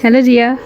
Hello जिया।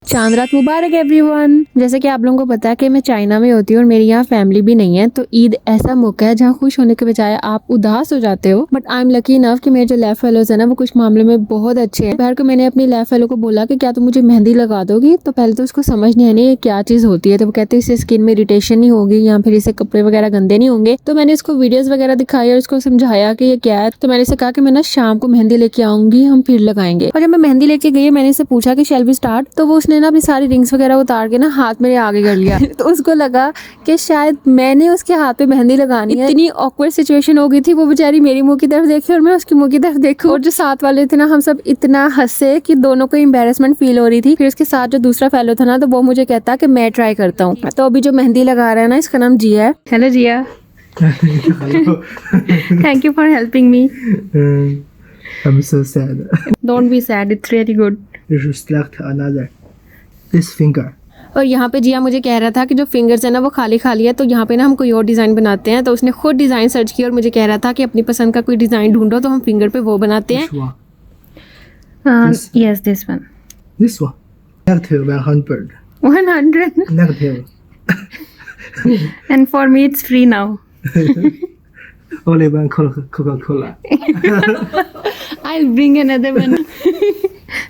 चांद रात मुबारक everyone. जैसे कि आप लोगों को पता है कि मैं चाइना में होती हूँ और मेरी यहाँ फैमिली भी नहीं है, तो ईद ऐसा मौका है जहाँ खुश होने के बजाय आप उदास हो जाते हो। But I am lucky enough कि मेरे जो लेफ्ट फेलोज है ना वो कुछ मामले में बहुत अच्छे हैं। दोपहर को मैंने अपनी लेफ्ट फेलो को बोला कि क्या तुम मुझे मेहंदी लगा दोगी, तो पहले तो उसको समझ नहीं आनी ये क्या चीज होती है। तो वो कहते हैं इससे स्किन में इरिटेशन नहीं होगी या फिर इससे कपड़े वगैरह गंदे नहीं होंगे। तो मैंने उसको वीडियोज वगैरह दिखाई और उसको समझाया कि ये क्या है। तो मैंने इसे कहा कि मैं ना शाम को मेहंदी लेके आऊंगी, हम फिर लगाएंगे। और जब मैं मेहंदी लेके गई मैंने इसे पूछा कि शैल वी स्टार्ट, तो वो उसने ना अपनी सारी रिंग्स वगैरह उतार के ना हाथ मेरे आगे कर लिया। तो उसको लगा कि शायद मैंने उसके हाथ पे मेहंदी लगानी है। इतनी ऑकवर्ड सिचुएशन हो गई थी, वो बेचारी मेरी मुंह की तरफ देखे और मैं उसकी मुंह की तरफ देखूं। और जो साथ वाले थे ना हम सब इतना हंसे कि दोनों को एम्बैरेसमेंट फील हो रही थी। फिर उसके साथ जो दूसरा फेलो था ना तो वो मुझे कहता कि मैं ट्राई करता हूँ। तो अभी जो मेहंदी लगा रहा है ना इसका नाम जिया है। Hello Jiya. Thank you for helping me. I'm so sad. Don't be sad, it's really good. You should select another. This finger. और यहाँ पे जिया मुझे कह रहा था कि जो फिंगर्स है ना वो खाली खाली है, तो यहाँ पे ना हम कोई और डिजाइन बनाते हैं। तो उसने खुद डिजाइन सर्च किया और मुझे कह रहा था कि अपनी पसंद का कोई डिजाइन ढूंढो तो हम फिंगर पे वो बनाते हैं। Which one? Yes this one. This one. Negative 100. 100 Negative. and for me it's free now. Only one Coca-Cola. I'll bring another one.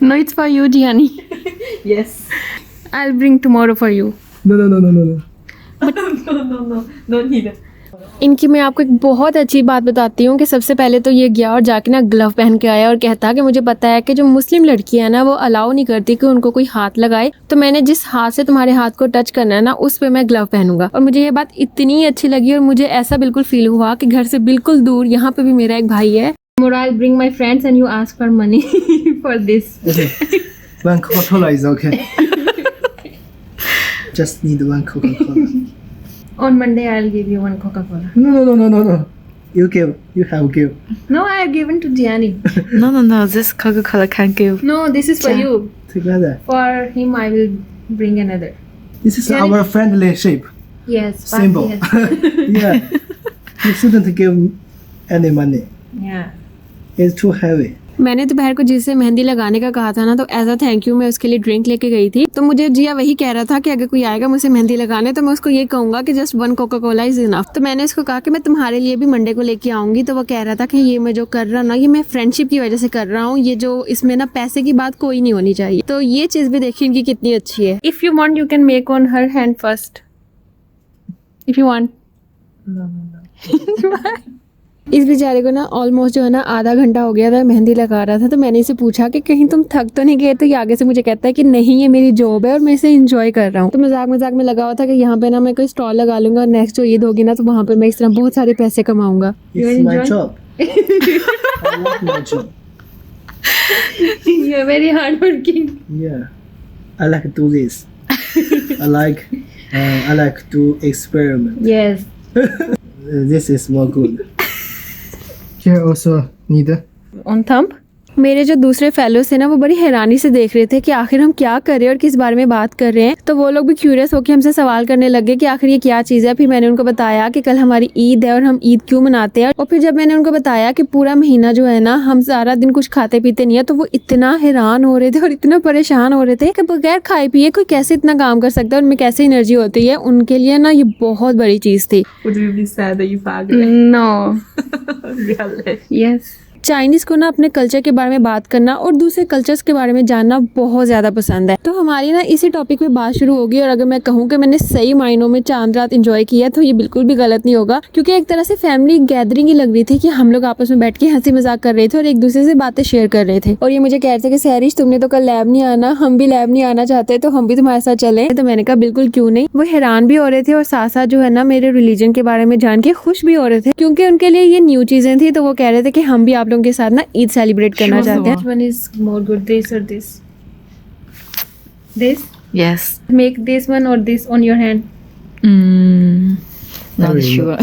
No, it's for you, Gianni. Yes. I'll bring tomorrow for you. No, no need. इनकी मैं आपको एक बहुत अच्छी बात बताती हूँ कि सबसे पहले तो ये गया और जाके ना ग्लव पहन के आया और कहता कि मुझे पता है कि जो मुस्लिम लड़की है ना वो अलाउ नहीं करती कि उनको कोई हाथ लगाए, तो मैंने जिस हाथ से तुम्हारे हाथ को टच करना है ना उस पे मैं ग्लव पहनूंगा। और मुझे ये बात इतनी अच्छी लगी और मुझे ऐसा बिल्कुल फील हुआ कि घर से बिल्कुल दूर यहाँ पे भी मेरा एक भाई है। I'll bring my friends and you ask for money for this. Okay. One Coca-Cola is okay. Just need one Coca-Cola. On Monday I'll give you one Coca-Cola. No. You give. You have give. No, I have given to Gianni. No. This Coca-Cola can't give. No, this is for Yeah. you. Together. For him I will bring another. This is Gianni? our friendship Yes. symbol. Yeah. You shouldn't give any money. Yeah. It's too heavy. मैंने दोपहर को जिससे मेहंदी लगाने का कहा था ना तो एज अ थैंक यू मैं उसके लिए ड्रिंक लेके गई थी। तो मुझे जिया वही कह रहा था कि अगर कोई आएगा मुझसे मेहंदी लगाने तो मैं उसको ये कहूंगा कि just one Coca Cola is enough. तो मैंने उसको कहा कि मैं तुम्हारे लिए भी मंडे को लेके आऊंगी। तो वो कह रहा था कि ये मैं जो कर रहा हूँ ना ये मैं फ्रेंडशिप की वजह से कर रहा हूँ, ये जो इसमें ना पैसे की बात कोई नहीं होनी चाहिए। तो ये चीज भी देखिए इनकी कितनी अच्छी है। If you want you can make on her hand first if you want. इस बेचारे को ना ऑलमोस्ट जो है ना आधा घंटा हो गया था मेहंदी लगा रहा था। तो मैंने इसे पूछा कि कहीं तुम थक तो नहीं गए, तो ये आगे से मुझे कहता है कि नहीं ये मेरी जॉब है और मैं इसे एंजॉय कर रहा हूँ। तो मजाक में लगा हुआ था कि यहाँ पे ना मैं कोई स्टॉल लगा लूंगा और नेक्स्ट जो ईद होगी ना तो वहाँ पे मैं इस तरह बहुत सारे पैसे कमाऊंगा। It's my job. I love my job. You are very hard working. Yeah. I like to do this. I like to experiment. Yes. This is more good. Here also need. On thumb? मेरे जो दूसरे fellows थे ना वो बड़ी हैरानी से देख रहे थे कि आखिर हम क्या कर रहे हैं और किस बारे में बात कर रहे हैं। तो वो लोग भी क्यूरियस होकर हमसे सवाल करने लगे कि आखिर ये क्या चीज़ है। फिर मैंने उनको बताया कि कल हमारी ईद है और हम ईद क्यों मनाते हैं। और फिर जब मैंने उनको बताया कि पूरा महीना जो है ना हम सारा दिन कुछ खाते पीते नहीं है, तो वो इतना हैरान हो रहे थे और इतना परेशान हो रहे थे कि बगैर खाए पिए कोई कैसे इतना काम कर सकता है और उनमें कैसे एनर्जी होती है। उनके लिए ना ये बहुत बड़ी चीज़ थी। Would you be sad that you forgot? No. Really? Yes. Chinese को ना अपने कल्चर के बारे में बात करना और दूसरे कल्चर्स के बारे में जानना बहुत ज्यादा पसंद है। तो हमारी ना इसी टॉपिक पे बात शुरू होगी। और अगर मैं कहूँ कि मैंने सही मायनों में चांद रात एंजॉय किया तो ये बिल्कुल भी गलत नहीं होगा, क्योंकि एक तरह से फैमिली गैदरिंग ही लग रही थी कि हम लोग आपस में बैठ के हंसी मजाक कर रहे थे और एक दूसरे से बातें शेयर कर रहे थे। और ये मुझे कह रहे थे कि सहरिश तुमने तो कल लैब नहीं आना, हम भी लैब नहीं आना चाहते, तो हम भी तुम्हारे साथ चले। तो मैंने कहा बिल्कुल क्यों नहीं। वो हैरान भी हो रहे थे और साथ साथ जो है ना मेरे रिलीजन के बारे में जान के खुश भी हो रहे थे, क्योंकि उनके लिए ये न्यू चीजें थी। तो वो कह रहे थे कि हम भी आप लोगों के साथ ना ईद सेलिब्रेट करना चाहते हैं। Which one is more good, this or this? This? Yes. Make this one or this on your hand. Not Very sure.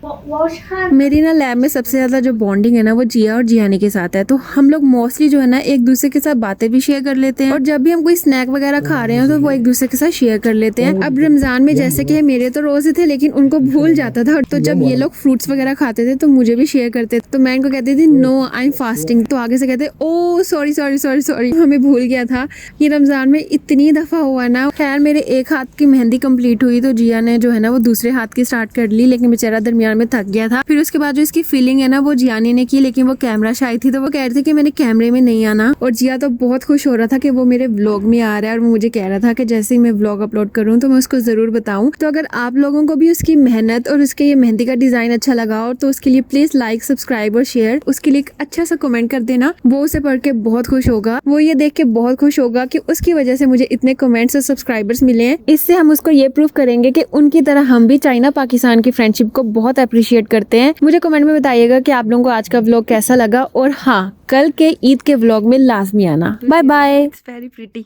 मेरी ना लैब में सबसे ज़्यादा जो बॉन्डिंग है ना वो जिया और जियानी के साथ है। तो हम लोग मोस्टली जो है ना एक दूसरे के साथ बातें भी शेयर कर लेते हैं, और जब भी हम कोई स्नैक वगैरह खा रहे हैं तो वो एक दूसरे के साथ शेयर कर लेते हैं। अब रमजान में जैसे कि मेरे तो रोजे थे लेकिन उनको भूल जाता था, तो जब ये लोग फ्रूट्स वगैरह खाते थे तो मुझे भी शेयर करते थे। तो मैं इनको कहती थी नो आई एम फास्टिंग, तो आगे से कहते ओ सॉरी सॉरी सॉरी सॉरी, हमें भूल गया था। ये रमजान में इतनी दफा हुआ ना। खैर मेरे एक हाथ की मेहंदी कंप्लीट हुई तो जिया ने जो है ना वो दूसरे हाथ की स्टार्ट कर ली, लेकिन बेचारा दरमियान में थक गया था। फिर उसके बाद जो इसकी फीलिंग है ना वो जियानी ने की, लेकिन वो कैमरा शाई थी तो वो कह रही थी कि मैंने कैमरे में नहीं आना। और जिया तो बहुत खुश हो रहा था कि वो मेरे व्लॉग में आ रहा है, और वो मुझे कह रहा था कि जैसे ही मैं व्लॉग अपलोड करूँ तो मैं उसको जरूर बताऊं। तो अगर आप लोगों को भी उसकी मेहनत और उसके ये मेहंदी का डिजाइन अच्छा लगा हो तो उसके लिए प्लीज लाइक सब्सक्राइब और शेयर, उसके लिए एक अच्छा सा कमेंट कर देना। वो उसे पढ़ के बहुत खुश होगा, वो ये देख के बहुत खुश होगा कि उसकी वजह से मुझे इतने कमेंट्स और सब्सक्राइबर्स मिले हैं। इससे हम उसको ये प्रूव करेंगे कि उनकी तरह हम भी चाइना पाकिस्तान की फ्रेंडशिप को बहुत अप्रिशिएट करते हैं। मुझे कमेंट में बताइएगा कि आप लोगों को आज का व्लॉग कैसा लगा, और हाँ कल के ईद के व्लॉग में लाजमी आना। Bye bye. It's very pretty.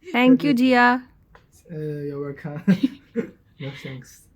Thank you Jiya. You're welcome. No thanks.